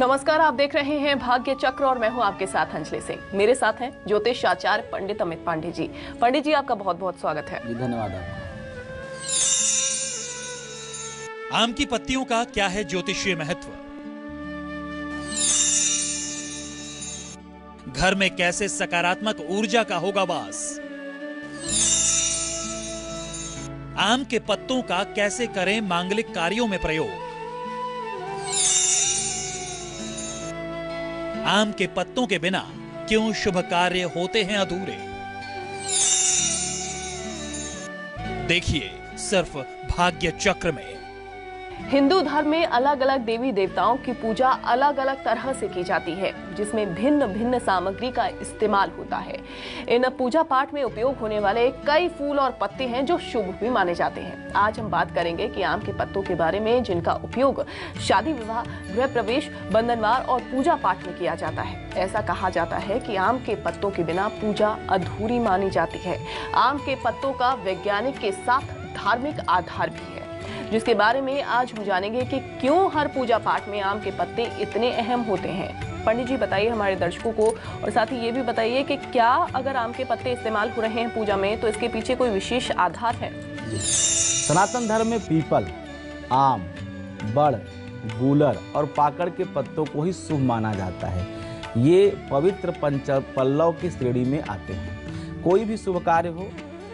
नमस्कार, आप देख रहे हैं भाग्य चक्र और मैं हूं आपके साथ अंजलि सिंह। मेरे साथ हैं ज्योतिष आचार्य पंडित अमित पांडे जी। पंडित जी, आपका बहुत बहुत स्वागत है। जी धन्यवाद आपका। आम की पत्तियों का क्या है ज्योतिषीय महत्व? घर में कैसे सकारात्मक ऊर्जा का होगा वास? आम के पत्तों का कैसे करें मांगलिक कार्यों में प्रयोग? आम के पत्तों के बिना क्यों शुभ कार्य होते हैं अधूरे? देखिए सिर्फ भाग्य चक्र में। हिंदू धर्म में अलग अलग देवी देवताओं की पूजा अलग अलग तरह से की जाती है, जिसमें भिन्न भिन्न सामग्री का इस्तेमाल होता है। इन पूजा पाठ में उपयोग होने वाले कई फूल और पत्ते हैं जो शुभ भी माने जाते हैं। आज हम बात करेंगे कि आम के पत्तों के बारे में, जिनका उपयोग शादी विवाह, गृह प्रवेश, बंधनवार और पूजा पाठ में किया जाता है। ऐसा कहा जाता है कि आम के पत्तों के बिना पूजा अधूरी मानी जाती है। आम के पत्तों का वैज्ञानिक के साथ धार्मिक आधार भी है, जिसके बारे में आज हम जानेंगे कि क्यों हर पूजा पाठ में आम के पत्ते इतने अहम होते हैं। पंडित जी बताइए हमारे दर्शकों को, और साथ ही ये भी बताइए कि क्या अगर आम के पत्ते इस्तेमाल हो रहे हैं पूजा में तो इसके पीछे कोई विशेष आधार है? सनातन धर्म में पीपल, आम, बड़, गूलर और पाकड़ के पत्तों को ही शुभ माना जाता है। ये पवित्र पंचपल्लव की श्रेणी में आते हैं। कोई भी शुभ कार्य हो,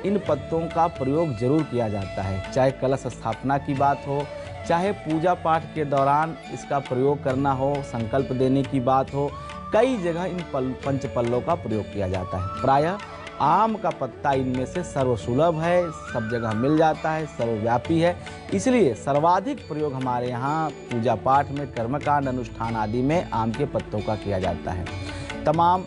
इन पत्तों का प्रयोग जरूर किया जाता है। चाहे कलश स्थापना की बात हो, चाहे पूजा पाठ के दौरान इसका प्रयोग करना हो, संकल्प देने की बात हो, कई जगह इन पंचपल्लों का प्रयोग किया जाता है। प्रायः आम का पत्ता इनमें से सर्वसुलभ है, सब जगह मिल जाता है, सर्वव्यापी है। इसलिए सर्वाधिक प्रयोग हमारे यहाँ पूजा पाठ में, कर्मकांड, अनुष्ठान आदि में आम के पत्तों का किया जाता है। तमाम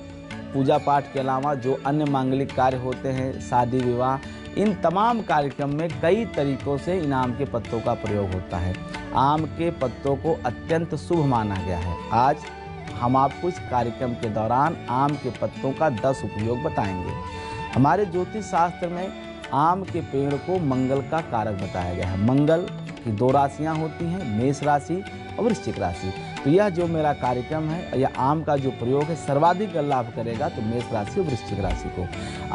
पूजा पाठ के अलावा जो अन्य मांगलिक कार्य होते हैं, शादी विवाह, इन तमाम कार्यक्रम में कई तरीकों से इन आम के पत्तों का प्रयोग होता है। आम के पत्तों को अत्यंत शुभ माना गया है। आज हम आपको इस कार्यक्रम के दौरान आम के पत्तों का 10 उपयोग बताएंगे। हमारे ज्योतिष शास्त्र में आम के पेड़ को मंगल का कारक बताया गया है। मंगल की 2 राशियाँ होती हैं, मेष राशि और वृश्चिक राशि। तो यह जो मेरा कार्यक्रम है, यह आम का जो प्रयोग है, सर्वाधिक लाभ करेगा तो मेष राशि और वृश्चिक राशि को।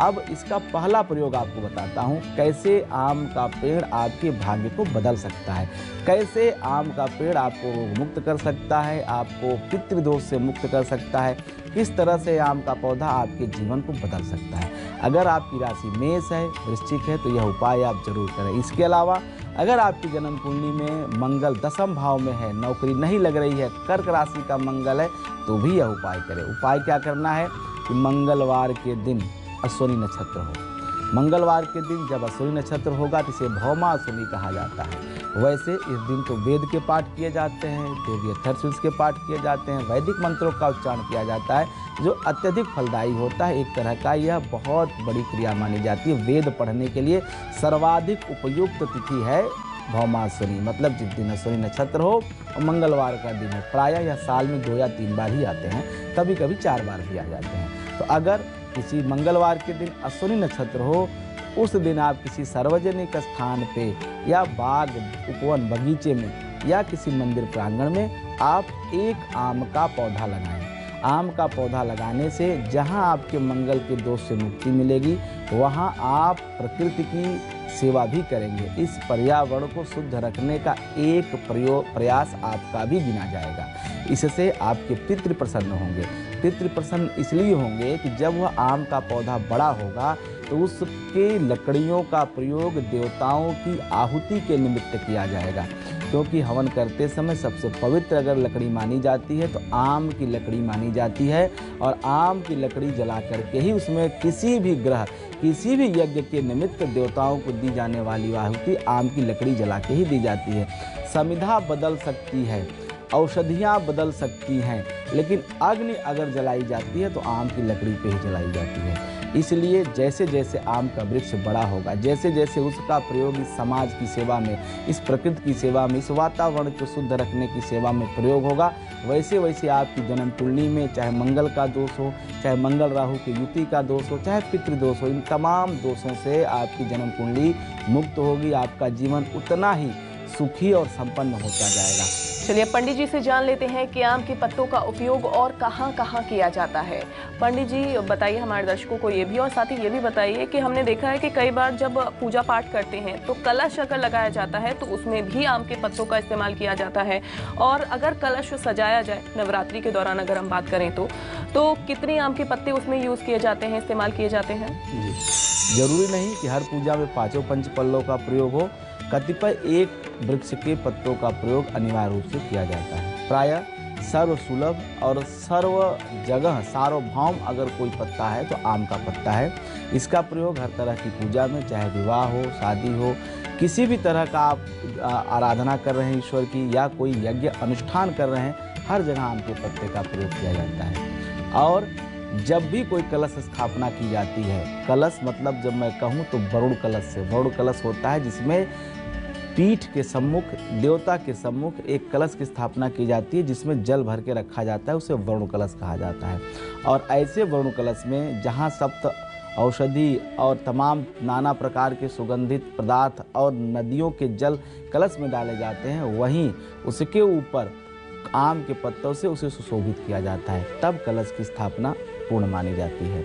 अब इसका पहला प्रयोग आपको बताता हूँ, कैसे आम का पेड़ आपके भाग्य को बदल सकता है, कैसे आम का पेड़ आपको रोग मुक्त कर सकता है, आपको पितृदोष से मुक्त कर सकता है, किस तरह से आम का पौधा आपके जीवन को बदल सकता है। अगर आपकी राशि मेष है, वृश्चिक है, तो यह उपाय आप जरूर करें। इसके अलावा अगर आपकी जन्म कुंडली में मंगल 10वें भाव में है, नौकरी नहीं लग रही है, कर्क राशि का मंगल है, तो भी यह उपाय करें। उपाय क्या करना है कि मंगलवार के दिन अश्विनी नक्षत्र हो। मंगलवार के दिन जब अश्विनी नक्षत्र होगा तो इसे भौमा अश्विनी कहा जाता है। वैसे इस दिन तो वेद के पाठ किए जाते हैं, देवी अथर्वशीष के पाठ किए जाते हैं, वैदिक मंत्रों का उच्चारण किया जाता है, जो अत्यधिक फलदायी होता है। एक तरह का यह बहुत बड़ी क्रिया मानी जाती है। वेद पढ़ने के लिए सर्वाधिक उपयुक्त तिथि है भौमाश्विनी, मतलब जिस दिन अश्विनी नक्षत्र हो और मंगलवार का दिन है। प्रायः यह साल में 2 या 3 बार ही आते हैं, कभी कभी 4 बार भी आ जाते हैं। तो अगर किसी मंगलवार के दिन अश्विनी नक्षत्र हो, उस दिन आप किसी सार्वजनिक स्थान पे या बाग, उपवन, बगीचे में या किसी मंदिर प्रांगण में आप एक आम का पौधा लगाएं। आम का पौधा लगाने से जहां आपके मंगल के दोष से मुक्ति मिलेगी, वहां आप प्रकृति की सेवा भी करेंगे। इस पर्यावरण को शुद्ध रखने का एक प्रयास आपका भी गिना जाएगा। इससे आपके पितृ प्रसन्न होंगे। पितृ प्रसन्न इसलिए होंगे कि जब वह आम का पौधा बड़ा होगा तो उसके लकड़ियों का प्रयोग देवताओं की आहुति के निमित्त किया जाएगा, क्योंकि हवन करते समय सबसे पवित्र अगर लकड़ी मानी जाती है तो आम की लकड़ी मानी जाती है। और आम की लकड़ी जला करके ही उसमें किसी भी ग्रह, किसी भी यज्ञ के निमित्त देवताओं को दी जाने वाली आहुति आम की लकड़ी जला के ही दी जाती है। समिधा बदल सकती है, औषधियाँ बदल सकती हैं, लेकिन अग्नि अगर जलाई जाती है तो आम की लकड़ी पे ही जलाई जाती है। इसलिए जैसे जैसे आम का वृक्ष बड़ा होगा, जैसे जैसे उसका प्रयोग इस समाज की सेवा में, इस प्रकृति की सेवा में, इस वातावरण को शुद्ध रखने की सेवा में प्रयोग होगा, वैसे वैसे आपकी जन्म कुंडली में चाहे मंगल का दोष हो, चाहे मंगल राहु की युति का दोष हो, चाहे पितृदोष हो, इन तमाम दोषों से आपकी जन्म कुंडली मुक्त होगी। आपका जीवन उतना ही सुखी और संपन्न होता जाएगा। चलिए पंडित जी से जान लेते हैं कि आम के पत्तों का उपयोग और कहां कहां किया जाता है। पंडित जी बताइए हमारे दर्शकों को ये भी, और साथ ही ये भी बताइए कि हमने देखा है कि कई बार जब पूजा पाठ करते हैं तो कलश अगर लगाया जाता है तो उसमें भी आम के पत्तों का इस्तेमाल किया जाता है। और अगर कलश सजाया जाए नवरात्रि के दौरान अगर हम बात करें तो कितने आम के पत्ते उसमें यूज किए जाते हैं, इस्तेमाल किए जाते हैं? जरूरी नहीं कि हर पूजा में पांचों पंचपल्लों का प्रयोग हो। कतिपय एक वृक्ष के पत्तों का प्रयोग अनिवार्य रूप से किया जाता है। प्रायः सर्व सुलभ और सर्व जगह सार्वभौम अगर कोई पत्ता है तो आम का पत्ता है। इसका प्रयोग हर तरह की पूजा में, चाहे विवाह हो, शादी हो, किसी भी तरह का आप आराधना कर रहे हैं ईश्वर की या कोई यज्ञ अनुष्ठान कर रहे हैं, हर जगह आम के पत्ते का प्रयोग किया जाता है। और जब भी कोई कलश स्थापना की जाती है, कलश मतलब जब मैं कहूँ तो वरुण कलश से, वरुण कलश होता है जिसमें पीठ के सम्मुख, देवता के सम्मुख एक कलश की स्थापना की जाती है जिसमें जल भर के रखा जाता है, उसे वरुण कलश कहा जाता है। और ऐसे वरुण कलश में जहाँ सप्त औषधि और तमाम नाना प्रकार के सुगंधित पदार्थ और नदियों के जल कलश में डाले जाते हैं, वहीं उसके ऊपर आम के पत्तों से उसे सुशोभित किया जाता है, तब कलश की स्थापना पूर्ण मानी जाती है।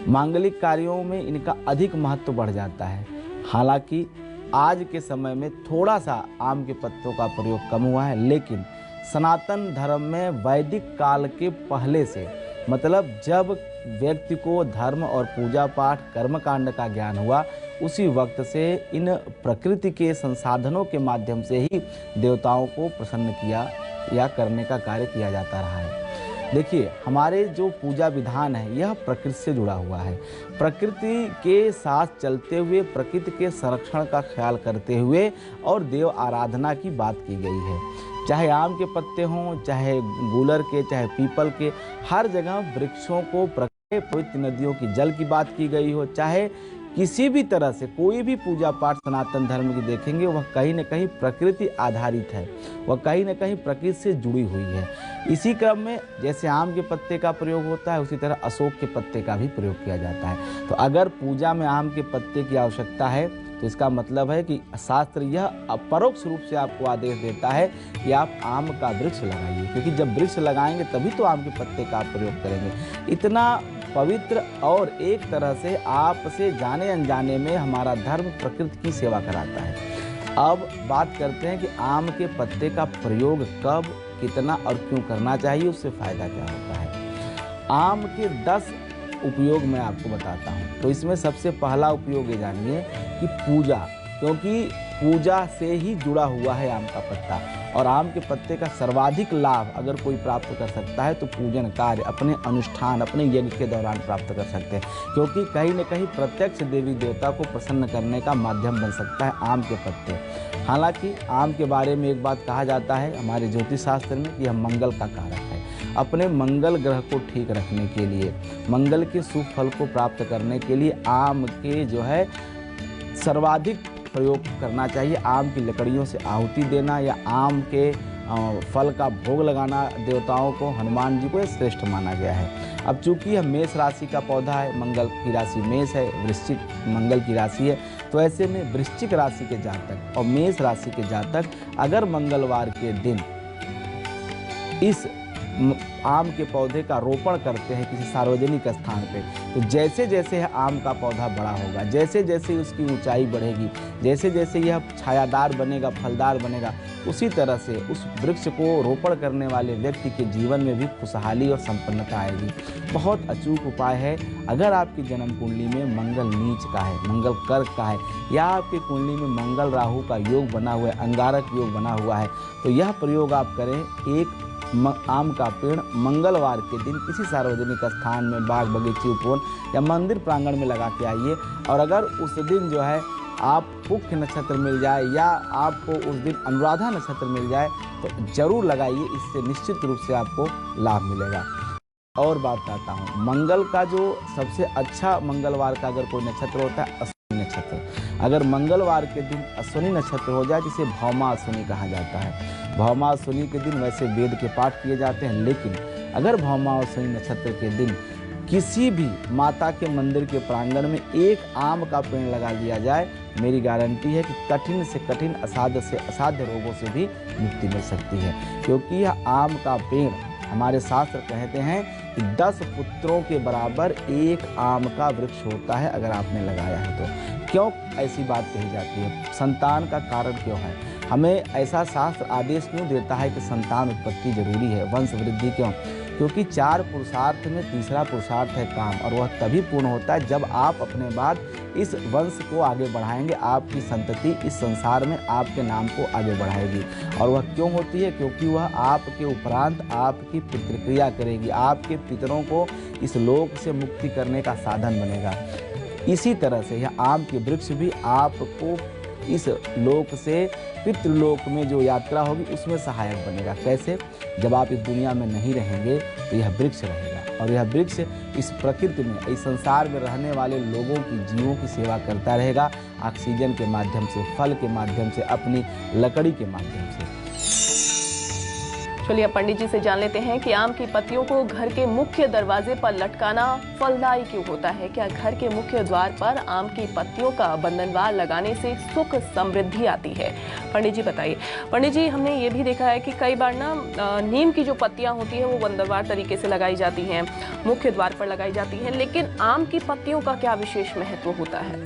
मांगलिक कार्यों में इनका अधिक महत्व बढ़ जाता है। हालांकि आज के समय में थोड़ा सा आम के पत्तों का प्रयोग कम हुआ है, लेकिन सनातन धर्म में वैदिक काल के पहले से, मतलब जब व्यक्ति को धर्म और पूजा पाठ कर्मकांड का ज्ञान हुआ, उसी वक्त से इन प्रकृति के संसाधनों के माध्यम से ही देवताओं को प्रसन्न किया या करने का कार्य किया जाता रहा है। देखिए, हमारे जो पूजा विधान है यह प्रकृति से जुड़ा हुआ है। प्रकृति के साथ चलते हुए, प्रकृति के संरक्षण का ख्याल करते हुए और देव आराधना की बात की गई है। चाहे आम के पत्ते हों, चाहे गूलर के, चाहे पीपल के, हर जगह वृक्षों को, पवित्र नदियों की जल की बात की गई हो, चाहे किसी भी तरह से कोई भी पूजा पाठ सनातन धर्म की देखेंगे, वह कहीं न कहीं प्रकृति आधारित है, वह कहीं न कहीं प्रकृति से जुड़ी हुई है। इसी क्रम में जैसे आम के पत्ते का प्रयोग होता है, उसी तरह अशोक के पत्ते का भी प्रयोग किया जाता है। तो अगर पूजा में आम के पत्ते की आवश्यकता है तो इसका मतलब है कि शास्त्र यह अपरोक्ष रूप से आपको आदेश देता है कि आप आम का वृक्ष लगाइए, क्योंकि जब वृक्ष लगाएंगे तभी तो आम के पत्ते का आप प्रयोग करेंगे। इतना पवित्र और एक तरह से आपसे जाने अनजाने में हमारा धर्म प्रकृति की सेवा कराता है। अब बात करते हैं कि आम के पत्ते का प्रयोग कब, कितना और क्यों करना चाहिए, उससे फ़ायदा क्या होता है। आम के 10 उपयोग मैं आपको बताता हूँ। तो इसमें सबसे पहला उपयोग ये जानिए कि पूजा, क्योंकि पूजा से ही जुड़ा हुआ है आम का पत्ता, और आम के पत्ते का सर्वाधिक लाभ अगर कोई प्राप्त कर सकता है तो पूजन कार्य, अपने अनुष्ठान, अपने यज्ञ के दौरान प्राप्त कर सकते हैं, क्योंकि कहीं न कहीं प्रत्यक्ष देवी देवता को प्रसन्न करने का माध्यम बन सकता है आम के पत्ते। हालांकि आम के बारे में एक बात कहा जाता है हमारे ज्योतिष शास्त्र में कि यह मंगल का कारक है। अपने मंगल ग्रह को ठीक रखने के लिए, मंगल के शुभ फल को प्राप्त करने के लिए आम के जो है सर्वाधिक प्रयोग करना चाहिए। आम की लकड़ियों से आहुति देना या आम के फल का भोग लगाना देवताओं को, हनुमान जी को श्रेष्ठ माना गया है। अब चूंकि यह मेष राशि का पौधा है, मंगल की राशि मेष है, वृश्चिक मंगल की राशि है, तो ऐसे में वृश्चिक राशि के जातक और मेष राशि के जातक अगर मंगलवार के दिन इस आम के पौधे का रोपण करते हैं किसी सार्वजनिक स्थान पे, तो जैसे जैसे यह आम का पौधा बड़ा होगा, जैसे जैसे उसकी ऊंचाई बढ़ेगी, जैसे जैसे यह छायादार बनेगा, फलदार बनेगा, उसी तरह से उस वृक्ष को रोपण करने वाले व्यक्ति के जीवन में भी खुशहाली और संपन्नता आएगी। बहुत अचूक उपाय है। अगर आपकी जन्म कुंडली में मंगल नीच का है, मंगल कर्क का है, या आपकी कुंडली में मंगल राहु का योग बना हुआ है, अंगारक योग बना हुआ है, तो यह प्रयोग आप करें। एक आम का पेड़ मंगलवार के दिन किसी सार्वजनिक स्थान में, बाग बगीचे, उपवन या मंदिर प्रांगण में लगा के आइए। और अगर उस दिन जो है आप पुख्य नक्षत्र मिल जाए या आपको उस दिन अनुराधा नक्षत्र मिल जाए तो जरूर लगाइए, इससे निश्चित रूप से आपको लाभ मिलेगा। और बात करता हूँ, मंगल का जो सबसे अच्छा मंगलवार का अगर कोई नक्षत्र होता है अश्विनी नक्षत्र। अगर मंगलवार के दिन अश्विनी नक्षत्र हो जाए, जिसे भौमा अश्विनी कहा जाता है। भौमा अश्विनी के दिन वैसे वेद के पाठ किए जाते हैं, लेकिन अगर भौमा अश्विनी नक्षत्र के दिन किसी भी माता के मंदिर के प्रांगण में एक आम का पेड़ लगा दिया जाए, मेरी गारंटी है कि कठिन से कठिन, असाध्य से असाध्य रोगों से भी मुक्ति मिल सकती है। क्योंकि यह आम का पेड़, हमारे शास्त्र कहते हैं कि 10 पुत्रों के बराबर एक आम का वृक्ष होता है अगर आपने लगाया है तो। क्यों ऐसी बात कही जाती है? संतान का कारण क्यों है? हमें ऐसा शास्त्र आदेश क्यों देता है कि संतान उत्पत्ति जरूरी है, वंश वृद्धि क्यों? क्योंकि 4 पुरुषार्थ में तीसरा पुरुषार्थ है काम, और वह तभी पूर्ण होता है जब आप अपने बाद इस वंश को आगे बढ़ाएंगे। आपकी संतति इस संसार में आपके नाम को आगे बढ़ाएगी। और वह क्यों होती है? क्योंकि वह आपके उपरांत आपकी पितृक्रिया करेगी, आपके पितरों को इस लोक से मुक्ति करने का साधन बनेगा। इसी तरह से यह आम के वृक्ष भी आपको इस लोक से पितृलोक में जो यात्रा होगी उसमें सहायक बनेगा। कैसे? जब आप इस दुनिया में नहीं रहेंगे तो यह वृक्ष रहेगा, और यह वृक्ष इस प्रकृति में, इस संसार में रहने वाले लोगों की, जीवों की सेवा करता रहेगा, ऑक्सीजन के माध्यम से, फल के माध्यम से, अपनी लकड़ी के माध्यम से। चलिए पंडित जी से जान लेते हैं कि आम की पत्तियों को घर के मुख्य दरवाजे पर लटकाना फलदायी क्यों होता है। क्या घर के मुख्य द्वार पर आम की पत्तियों का बंधनवार लगाने से सुख समृद्धि आती है? पंडित जी बताइए। पंडित जी, हमने ये भी देखा है कि कई बार ना नीम की जो पत्तियां होती हैं वो बंधनवार तरीके से लगाई जाती हैं, मुख्य द्वार पर लगाई जाती हैं, लेकिन आम की पत्तियों का क्या विशेष महत्व होता है?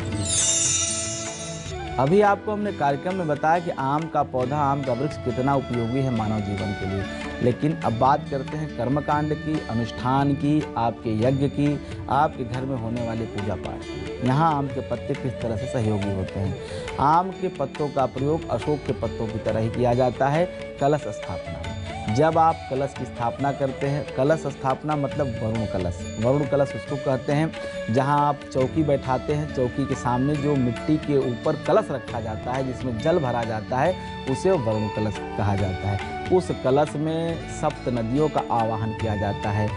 अभी आपको हमने कार्यक्रम में बताया कि आम का पौधा, आम का वृक्ष कितना उपयोगी है मानव जीवन के लिए। लेकिन अब बात करते हैं कर्मकांड की, अनुष्ठान की, आपके यज्ञ की, आपके घर में होने वाले पूजा पाठ की। यहाँ आम के पत्ते किस तरह से सहयोगी होते हैं? आम के पत्तों का प्रयोग अशोक के पत्तों की तरह ही किया जाता है कलश स्थापना में। जब आप कलश की स्थापना करते हैं, कलश स्थापना मतलब वरुण कलश। वरुण कलश उसको कहते हैं जहां आप चौकी बैठाते हैं, चौकी के सामने जो मिट्टी के ऊपर कलश रखा जाता है जिसमें जल भरा जाता है, उसे वरुण कलश कहा जाता है। उस कलश में सप्त नदियों का आवाहन किया जाता है,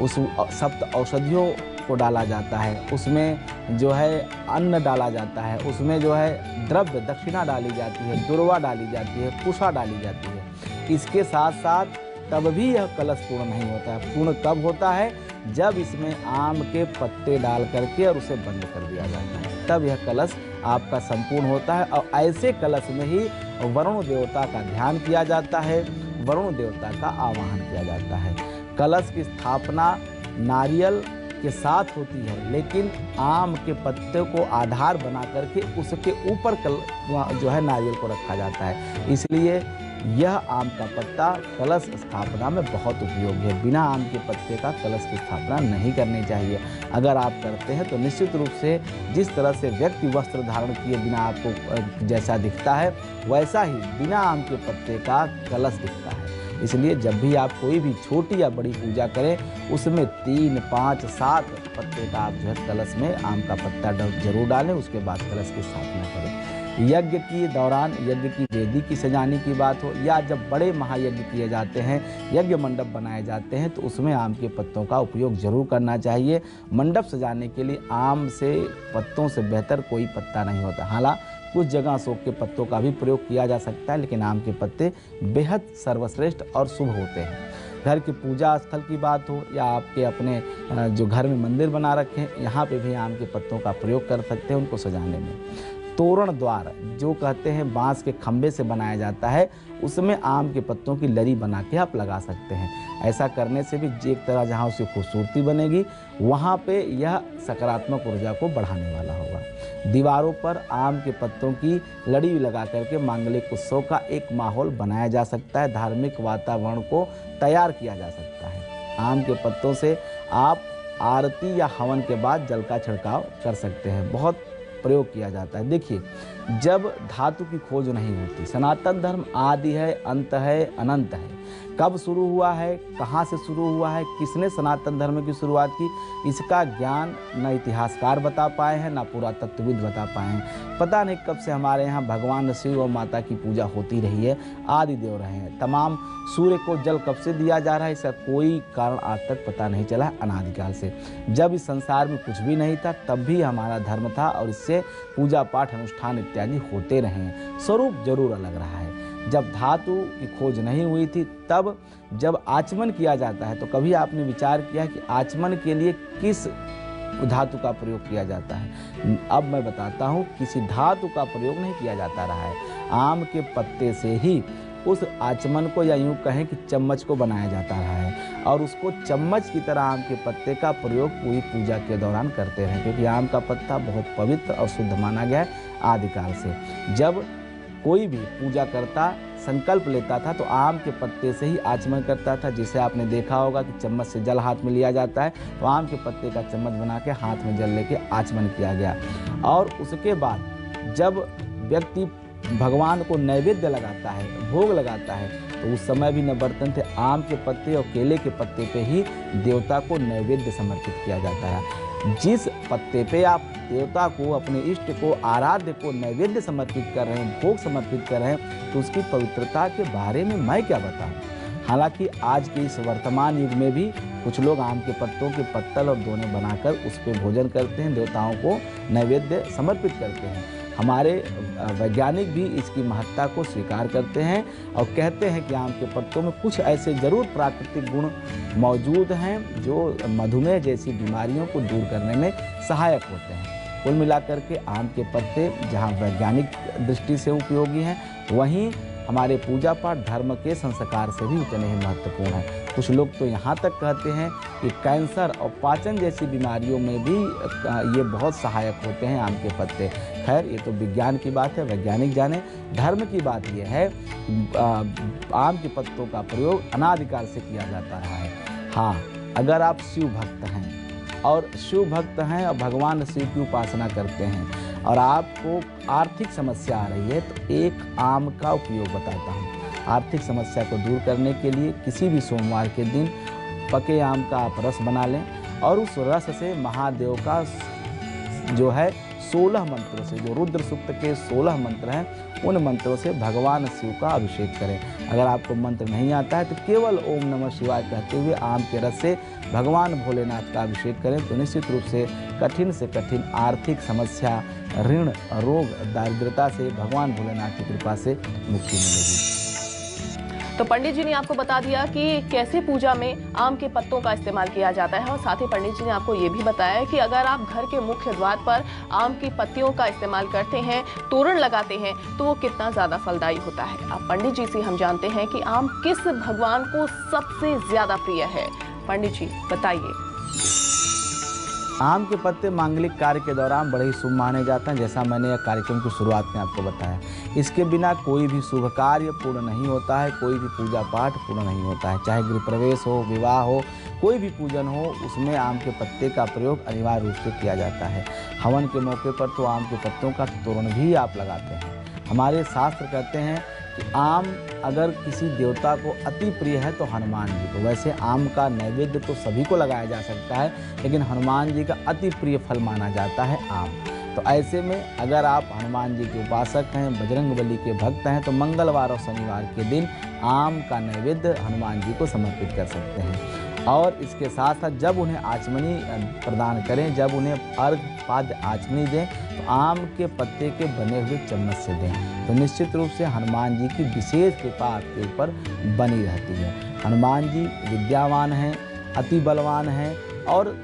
उस सप्त औषधियों को डाला जाता है, उसमें जो है अन्न डाला जाता है, उसमें जो है द्रव्य दक्षिणा डाली जाती है, दुर्वा डाली जाती है, कुशा डाली जाती है। इसके साथ साथ तब भी यह कलश पूर्ण नहीं होता है। पूर्ण कब होता है? जब इसमें आम के पत्ते डाल करके और उसे बंद कर दिया जाता है, तब यह कलश आपका संपूर्ण होता है। और ऐसे कलश में ही वरुण देवता का ध्यान किया जाता है, वरुण देवता का आवाहन किया जाता है। कलश की स्थापना नारियल के साथ होती है, लेकिन आम के पत्ते को आधार बना करके उसके ऊपर जो है नारियल को रखा जाता है। इसलिए यह आम का पत्ता कलश स्थापना में बहुत उपयोगी है। बिना आम के पत्ते का कलश की स्थापना नहीं करनी चाहिए। अगर आप करते हैं तो निश्चित रूप से जिस तरह से व्यक्ति वस्त्र धारण किए बिना आपको जैसा दिखता है, वैसा ही बिना आम के पत्ते का कलश दिखता है। इसलिए जब भी आप कोई भी छोटी या बड़ी पूजा करें, उसमें 3, 5, 7 पत्ते का आप जो है कलश में आम का पत्ता जरूर डालें, उसके बाद कलश की स्थापना करें। यज्ञ के दौरान यज्ञ की वेदी की सजाने की बात हो, या जब बड़े महायज्ञ किए जाते हैं, यज्ञ मंडप बनाए जाते हैं, तो उसमें आम के पत्तों का उपयोग जरूर करना चाहिए। मंडप सजाने के लिए आम से पत्तों से बेहतर कोई पत्ता नहीं होता। हालांकि कुछ जगह अशोक के पत्तों का भी प्रयोग किया जा सकता है, लेकिन आम के पत्ते बेहद सर्वश्रेष्ठ और शुभ होते हैं। घर की पूजा स्थल की बात हो या आपके अपने जो घर में मंदिर बना रखे हैं, यहाँ पे भी आम के पत्तों का प्रयोग कर सकते हैं उनको सजाने में। तोरण द्वार जो कहते हैं बांस के खंभे से बनाया जाता है, उसमें आम के पत्तों की लरी बना के आप लगा सकते हैं। ऐसा करने से भी एक तरह जहाँ उसकी खूबसूरती बनेगी, वहाँ पे यह सकारात्मक ऊर्जा को बढ़ाने वाला होगा। दीवारों पर आम के पत्तों की लड़ी लगा करके मांगलिक उत्सव का एक माहौल बनाया जा सकता है, धार्मिक वातावरण को तैयार किया जा सकता है। आम के पत्तों से आप आरती या हवन के बाद जल का छिड़काव कर सकते हैं, बहुत प्रयोग किया जाता है। देखिए, जब धातु की खोज नहीं होती, सनातन धर्म आदि है, अंत है, अनंत है। कब शुरू हुआ है, कहाँ से शुरू हुआ है, किसने सनातन धर्म की शुरुआत की, इसका ज्ञान न इतिहासकार बता पाए हैं, ना पुरातत्वविद बता पाए हैं। पता नहीं कब से हमारे यहाँ भगवान शिव और माता की पूजा होती रही है, आदि देव रहे हैं। तमाम सूर्य को जल कब से दिया जा रहा है, इसका कोई कारण आज तक पता नहीं चला है। अनादिकाल से जब इस संसार में कुछ भी नहीं था, तब भी हमारा धर्म था और इससे पूजा पाठ अनुष्ठान इत्यादि होते रहे हैं। स्वरूप जरूर अलग रहा है। जब धातु की खोज नहीं हुई थी, तब जब आचमन किया जाता है तो कभी आपने विचार किया कि आचमन के लिए किस धातु का प्रयोग किया जाता है? अब मैं बताता हूँ, किसी धातु का प्रयोग नहीं किया जाता रहा है। आम के पत्ते से ही उस आचमन को, या यूँ कहें कि चम्मच को बनाया जाता रहा है, और उसको चम्मच की तरह आम के पत्ते का प्रयोग पूरी पूजा के दौरान करते रहे, क्योंकि आम का पत्ता बहुत पवित्र और शुद्ध माना गया है आदिकाल से। जब कोई भी पूजा करता संकल्प लेता था तो आम के पत्ते से ही आचमन करता था। जिसे आपने देखा होगा कि चम्मच से जल हाथ में लिया जाता है, तो आम के पत्ते का चम्मच बना के हाथ में जल लेके आचमन किया गया। और उसके बाद जब व्यक्ति भगवान को नैवेद्य लगाता है, भोग लगाता है, तो उस समय भी न बर्तन थे, आम के पत्ते और केले के पत्ते पे ही देवता को नैवेद्य समर्पित किया जाता है। जिस पत्ते पे आप देवता को, अपने इष्ट को, आराध्य को नैवेद्य समर्पित कर रहे हैं, भोग समर्पित कर रहे हैं, तो उसकी पवित्रता के बारे में मैं क्या बताऊं। हालांकि आज के इस वर्तमान युग में भी कुछ लोग आम के पत्तों के पत्तल और दोने बनाकर उस पर भोजन करते हैं, देवताओं को नैवेद्य समर्पित करते हैं। हमारे वैज्ञानिक भी इसकी महत्ता को स्वीकार करते हैं और कहते हैं कि आम के पत्तों में कुछ ऐसे जरूर प्राकृतिक गुण मौजूद हैं जो मधुमेह जैसी बीमारियों को दूर करने में सहायक होते हैं। कुल मिलाकर के आम के पत्ते जहां वैज्ञानिक दृष्टि से उपयोगी हैं, वहीं हमारे पूजा पाठ धर्म के संस्कार से भी उतने ही महत्वपूर्ण है। कुछ लोग तो यहाँ तक कहते हैं कि कैंसर और पाचन जैसी बीमारियों में भी ये बहुत सहायक होते हैं आम के पत्ते। खैर, ये तो विज्ञान की बात है, वैज्ञानिक जाने। धर्म की बात ये है कि आम के पत्तों का प्रयोग अनादिकाल से किया जाता रहा है। हाँ, अगर आप शिव भक्त हैं और भगवान शिव की उपासना करते हैं और आपको आर्थिक समस्या आ रही है, तो एक आम का उपयोग बताता हूँ। आर्थिक समस्या को दूर करने के लिए किसी भी सोमवार के दिन पके आम का आप रस बना लें और उस रस से महादेव का जो है 16 मंत्रों से, जो रुद्र सूक्त के 16 मंत्र हैं, उन मंत्रों से भगवान शिव का अभिषेक करें। अगर आपको मंत्र नहीं आता है तो केवल ओम नमः शिवाय कहते हुए आम के रस से भगवान भोलेनाथ का अभिषेक करें, तो निश्चित रूप से कठिन आर्थिक समस्या, ऋण, रोग, दारिद्रता से भगवान भोलेनाथ की कृपा से मुक्ति मिलेगी। तो पंडित जी ने आपको बता दिया कि कैसे पूजा में आम के पत्तों का इस्तेमाल किया जाता है, और साथ ही पंडित जी ने आपको ये भी बताया कि अगर आप घर के मुख्य द्वार पर आम की पत्तियों का इस्तेमाल करते हैं, तोरण लगाते हैं, तो वो कितना ज़्यादा फलदायी होता है। अब पंडित जी से हम जानते हैं कि आम किस भगवान को सबसे ज़्यादा प्रिय है। पंडित जी बताइए। आम के पत्ते मांगलिक कार्य के दौरान बड़े ही शुभ माने जाते हैं, जैसा मैंने यह कार्यक्रम की शुरुआत में आपको बताया। इसके बिना कोई भी शुभ कार्य पूर्ण नहीं होता है, कोई भी पूजा पाठ पूर्ण नहीं होता है। चाहे गृह प्रवेश हो, विवाह हो, कोई भी पूजन हो, उसमें आम के पत्ते का प्रयोग अनिवार्य रूप से किया जाता है। हवन के मौके पर तो आम के पत्तों का तोरण भी आप लगाते हैं। हमारे शास्त्र कहते हैं कि आम अगर किसी देवता को अति प्रिय है तो हनुमान जी को। वैसे आम का नैवेद्य तो सभी को लगाया जा सकता है, लेकिन हनुमान जी का अति प्रिय फल माना जाता है आम। तो ऐसे में अगर आप हनुमान जी के उपासक हैं, बजरंगबली के भक्त हैं, तो मंगलवार और शनिवार के दिन आम का नैवेद्य हनुमान जी को समर्पित कर सकते हैं। और इसके साथ साथ जब उन्हें आचमनी प्रदान करें, जब उन्हें अर्घ पाद्य आचमनी दें, तो आम के पत्ते के बने हुए चम्मच से दें, तो निश्चित रूप से हनुमान जी की विशेष कृपा आपके ऊपर बनी रहती है। हनुमान जी विद्यावान हैं, अति बलवान हैं, और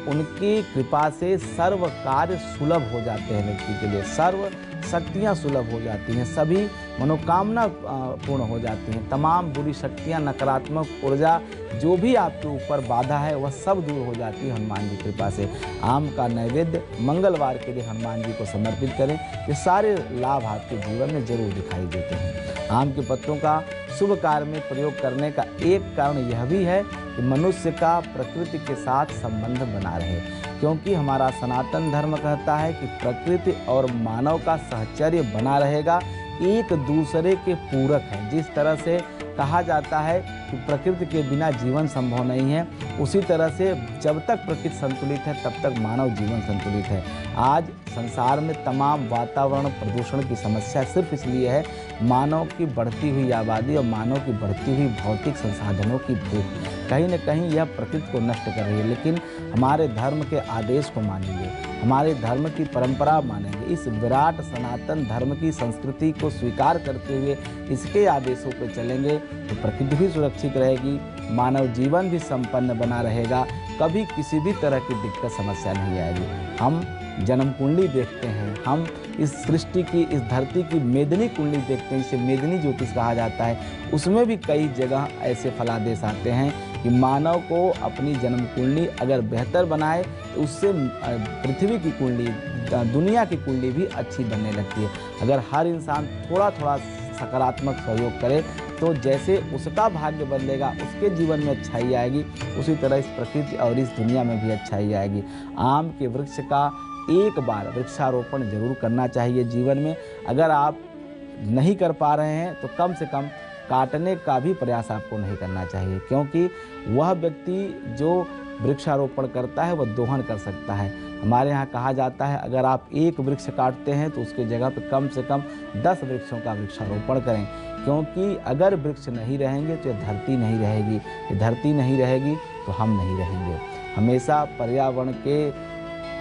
उनकी कृपा से सर्व कार्य सुलभ हो जाते हैं। व्यक्ति के लिए सर्व शक्तियाँ सुलभ हो जाती हैं, सभी मनोकामना पूर्ण हो जाती हैं। तमाम बुरी शक्तियाँ, नकारात्मक ऊर्जा जो भी आपके ऊपर बाधा है, वह सब दूर हो जाती है हनुमान जी की कृपा से। आम का नैवेद्य मंगलवार के लिए हनुमान जी को समर्पित करें, ये सारे लाभ आपके जीवन में जरूर दिखाई देते हैं। आम के पत्तों का शुभ कार्य में प्रयोग करने का एक कारण यह भी है कि मनुष्य का प्रकृति के साथ संबंध बना रहे, क्योंकि हमारा सनातन धर्म कहता है कि प्रकृति और मानव का साहचर्य बना रहेगा, एक दूसरे के पूरक हैं। जिस तरह से कहा जाता है कि प्रकृति के बिना जीवन संभव नहीं है, उसी तरह से जब तक प्रकृति संतुलित है तब तक मानव जीवन संतुलित है। आज संसार में तमाम वातावरण प्रदूषण की समस्या सिर्फ इसलिए है, मानव की बढ़ती हुई आबादी और मानव की बढ़ती हुई भौतिक संसाधनों की भूख। कहीं न कहीं यह प्रकृति को नष्ट कर रही है। लेकिन हमारे धर्म के आदेश को मानेंगे, हमारे धर्म की परंपरा मानेंगे, इस विराट सनातन धर्म की संस्कृति को स्वीकार करते हुए इसके आदेशों पर चलेंगे तो प्रकृति भी सुरक्षित रहेगी, मानव जीवन भी संपन्न बना रहेगा, कभी किसी भी तरह की दिक्कत समस्या नहीं आएगी। हम जन्म कुंडली देखते हैं, हम इस सृष्टि की, इस धरती की मेदिनी कुंडली देखते हैं, इसे मेदिनी ज्योतिष कहा जाता है। उसमें भी कई जगह ऐसे फलादेश आते हैं कि मानव को अपनी जन्म कुंडली अगर बेहतर बनाए तो उससे पृथ्वी की कुंडली, दुनिया की कुंडली भी अच्छी बनने लगती है। अगर हर इंसान थोड़ा थोड़ा सकारात्मक सहयोग करे तो जैसे उसका भाग्य बदलेगा, उसके जीवन में अच्छाई आएगी, उसी तरह इस प्रकृति और इस दुनिया में भी अच्छाई आएगी। आम के वृक्ष का एक बार वृक्षारोपण जरूर करना चाहिए जीवन में। अगर आप नहीं कर पा रहे हैं तो कम से कम काटने का भी प्रयास आपको नहीं करना चाहिए, क्योंकि वह व्यक्ति जो वृक्षारोपण करता है वह दोहन कर सकता है। हमारे यहाँ कहा जाता है अगर आप एक वृक्ष काटते हैं तो उसके जगह पर कम से कम 10 वृक्षों का वृक्षारोपण करें, क्योंकि अगर वृक्ष नहीं रहेंगे तो ये धरती नहीं रहेगी, ये धरती नहीं रहेगी तो हम नहीं रहेंगे। हमेशा पर्यावरण के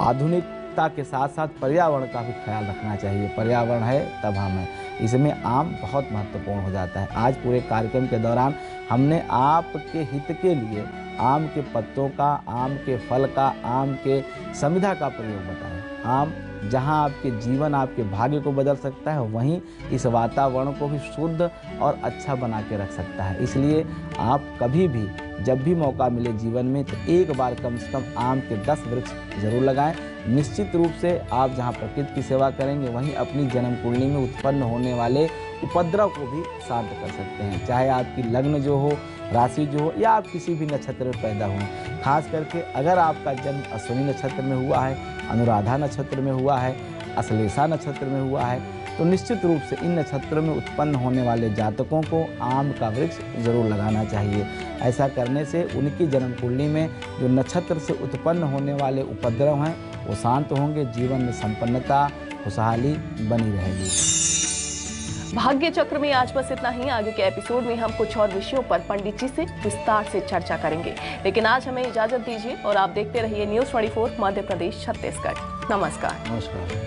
आधुनिकता के साथ साथ पर्यावरण का भी ख्याल रखना चाहिए। पर्यावरण है तब हम हैं, इसमें आम बहुत महत्वपूर्ण हो जाता है। आज पूरे कार्यक्रम के दौरान हमने आपके हित के लिए आम के पत्तों का, आम के फल का, आम के समिधा का प्रयोग बताया। आम जहां आपके जीवन, आपके भाग्य को बदल सकता है, वहीं इस वातावरण को भी शुद्ध और अच्छा बना के रख सकता है। इसलिए आप कभी भी जब भी मौका मिले जीवन में तो एक बार कम से कम आम के 10 वृक्ष जरूर लगाएं। निश्चित रूप से आप जहां प्रकृति की सेवा करेंगे वहीं अपनी जन्म कुंडली में उत्पन्न होने वाले उपद्रव को भी शांत कर सकते हैं। चाहे आपकी लग्न जो हो, राशि जो हो, या आप किसी भी नक्षत्र में पैदा हुए। खास करके अगर आपका जन्म अश्विनी नक्षत्र में हुआ है, अनुराधा नक्षत्र में हुआ है, अश्लेषा नक्षत्र में हुआ है, तो निश्चित रूप से इन नक्षत्रों में उत्पन्न होने वाले जातकों को आम का वृक्ष जरूर लगाना चाहिए। ऐसा करने से उनकी जन्म कुंडली में जो नक्षत्र से उत्पन्न होने वाले उपद्रव हैं वो शांत होंगे, जीवन में संपन्नता, खुशहाली बनी रहेगी। भाग्य चक्र में आज बस इतना ही। आगे के एपिसोड में हम कुछ और विषयों पर पंडित जी से विस्तार से चर्चा करेंगे, लेकिन आज हमें इजाजत दीजिए और आप देखते रहिए न्यूज़ 24 मध्य प्रदेश छत्तीसगढ़। नमस्कार। नमस्कार।